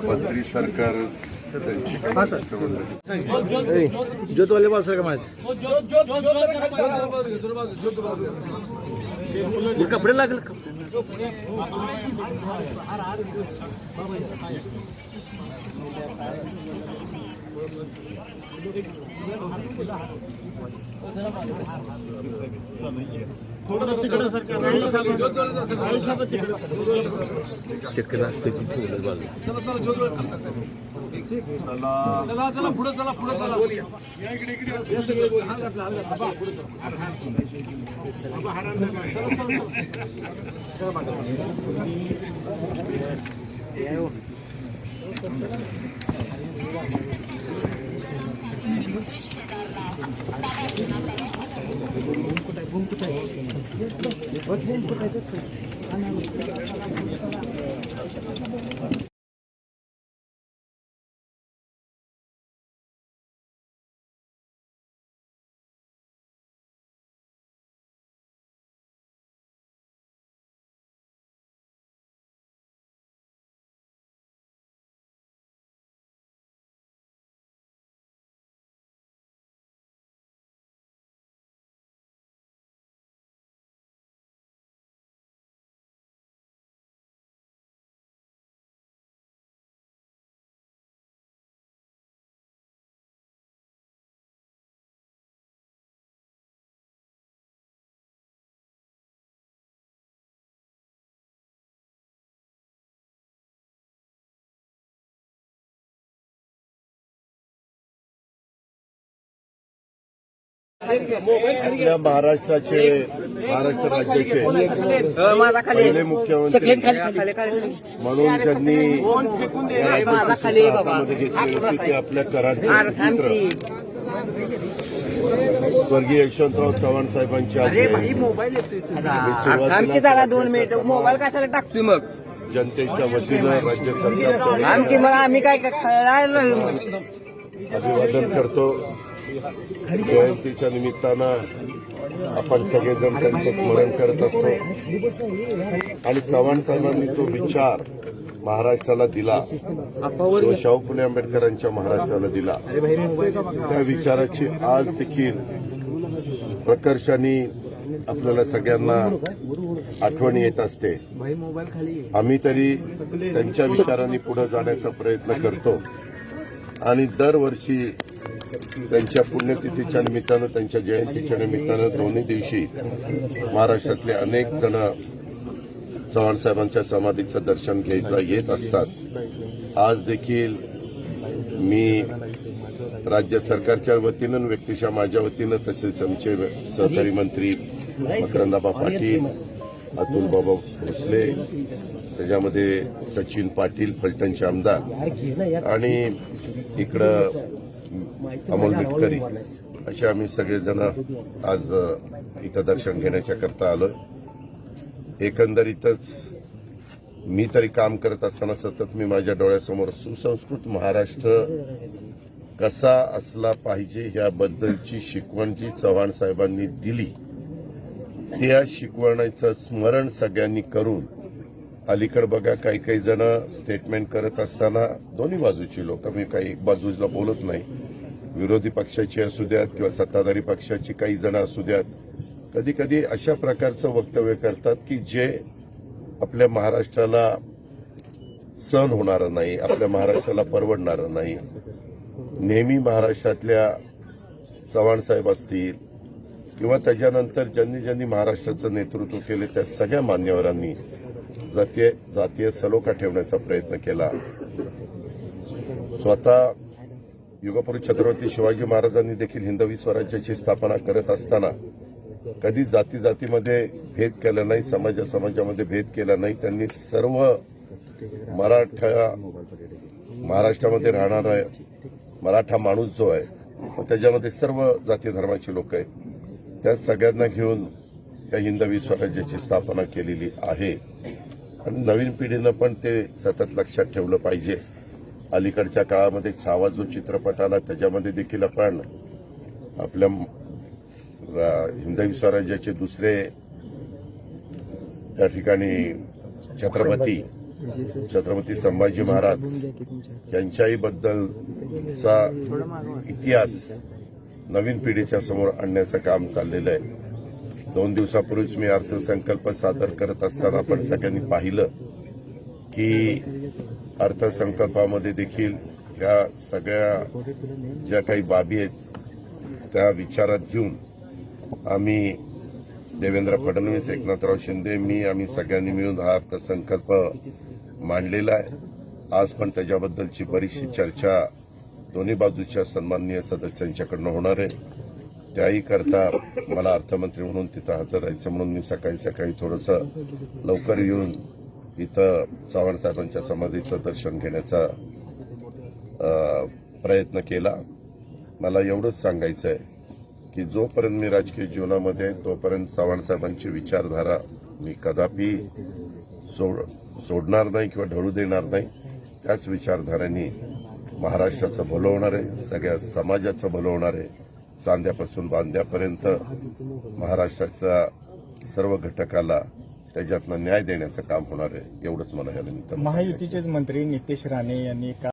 मंत्री सरकार ज्योतवाले बाल सर का माझ कपडे लागेल शेतकऱ्यांना स्थिती ठेवलं बाजू चला पुढे चला आपल्या महाराष्ट्र राज्याचे पहिले मुख्यमंत्री म्हणून त्यांनी घेतली होती ते आपल्या कराडचे स्वर्गीय यशवंतराव चव्हाण साहेबांची सुरुवातीला 2 मिनिट मोबाईल कशाला टाकतोय मग जनतेच्या वतीनं राज्य सरकारचं आम्ही काय अभिवादन करतो. जयंतीच्या निमित्तानं आपण सगळेजण त्यांचं स्मरण करत असतो आणि चव्हाण साहेबांनी जो विचार महाराष्ट्राला दिला, शाहू फुले आंबेडकरांच्या महाराष्ट्राला दिला, त्या विचाराची आज देखील प्रकर्षाने आपल्याला सगळ्यांना आठवण येत असते. आम्ही तरी त्यांच्या विचारांनी पुढे जाण्याचा प्रयत्न करतो आणि दरवर्षी त्यांच्या पुण्यतिथीच्या निमित्तानं, त्यांच्या जयंतीच्या निमित्तानं दोन्ही दिवशी महाराष्ट्रातले अनेक जण चव्हाण साहेबांच्या समाधीचं दर्शन घ्यायला येत असतात. आज देखील मी राज्य सरकारच्या वतीनं, व्यक्तिशः माझ्या वतीनं, तसेच आमचे सहकारी मंत्री मकरंदाबा पाटील, अतुलबाबा भोसले, त्याच्यामध्ये सचिन पाटील फलटणचे आमदार आणि इकडं अमोल मिटकरी, असे आम्ही सगळेजण आज इथं दर्शन घेण्याच्या करता आलोय. एकंदरीतच मी तरी काम करत असताना सतत मी माझ्या डोळ्यासमोर सुसंस्कृत महाराष्ट्र कसा असला पाहिजे याबद्दलची शिकवण जी चव्हाण साहेबांनी दिली, त्या शिकवणीचं स्मरण सगळ्यांनी करून, अलीकडे बघा काही जण स्टेटमेंट करत असताना दोन्ही बाजूची लोक, मी काही एक बाजूला बोलत नाही, विरोधी पक्षाची असू द्यात किंवा सत्ताधारी पक्षाची काही जण असू द्यात, कधी कधी अशा प्रकारचं वक्तव्य करतात की जे आपल्या महाराष्ट्राला सहन होणारं नाही, आपल्या महाराष्ट्राला परवडणारं नाही. नेहमी महाराष्ट्रातल्या चव्हाण साहेब असतील किंवा त्याच्यानंतर ज्यांनी महाराष्ट्राचं नेतृत्व केले त्या सगळ्या मान्यवरांनी जातीय सलोखा ठेवण्याचा प्रयत्न केला. स्वतः युगपुरुष छत्रपती शिवाजी महाराजांनी देखील हिंदवी स्वराज्याची स्थापना करत असताना कधी जातीमध्ये भेद केला नाही, समाजामध्ये भेद केला नाही. त्यांनी सर्व महाराष्ट्रामध्ये राहणारा मराठा माणूस जो आहे, त्याच्यामध्ये सर्व जाती धर्माची लोक आहेत, त्या सगळ्यांना घेऊन त्या हिंदवी स्वराज्याची स्थापना केलेली आहे. आणि नवीन पिढीनं पण ते सतत लक्षात ठेवलं पाहिजे. अलीकडच्या काळामध्ये छावा जो चित्रपट आला त्याच्यामध्ये देखील आपण आपल्या हिंदवी स्वराज्याचे दुसरे त्या ठिकाणी छत्रपती संभाजी महाराज यांच्याही बद्दलचा इतिहास नवीन पिढीच्या समोर आणण्याचं काम चाललेलं आहे. 2 दिवसापूर्वीच मी अर्थसंकल्प सादर करत असताना आपण सगळ्यांनी पाहिलं की अर्थसंकल्पामध्ये देखील ह्या सगळ्या ज्या काही बाबी आहेत त्या विचारात घेऊन आम्ही देवेंद्र फडणवीस, एकनाथराव शिंदे, आम्ही सगळ्यांनी मिळून हा अर्थसंकल्प मांडलेला आहे. आज पण त्याच्याबद्दलची बरीचशी चर्चा दोन्ही बाजूच्या सन्माननीय सदस्यांच्याकडनं होणार आहे. त्याही करता मला अर्थमंत्री म्हणून तिथं हजर राहायचं म्हणून मी सकाळी थोडंसं लवकर येऊन इथं चव्हाण साहेबांच्या समाधीचं दर्शन घेण्याचा प्रयत्न केला. मला एवढंच सांगायचं आहे की जोपर्यंत मी राजकीय जीवनामध्ये आहे तोपर्यंत चव्हाण साहेबांची विचारधारा मी कदापि सोडणार नाही किंवा ढळू देणार नाही. त्याच विचारधारेने महाराष्ट्राचं भलं होणार आहे, सगळ्या समाजाचं भलं होणार आहे. चांद्यापासून बांद्यापर्यंत महाराष्ट्राच्या सर्व घटकाला त्याच्यातनं न्याय देण्याचं काम होणार आहे. एवढंच मला या निमित्तानं महायुतीचेच मंत्री नितेश राणे यांनी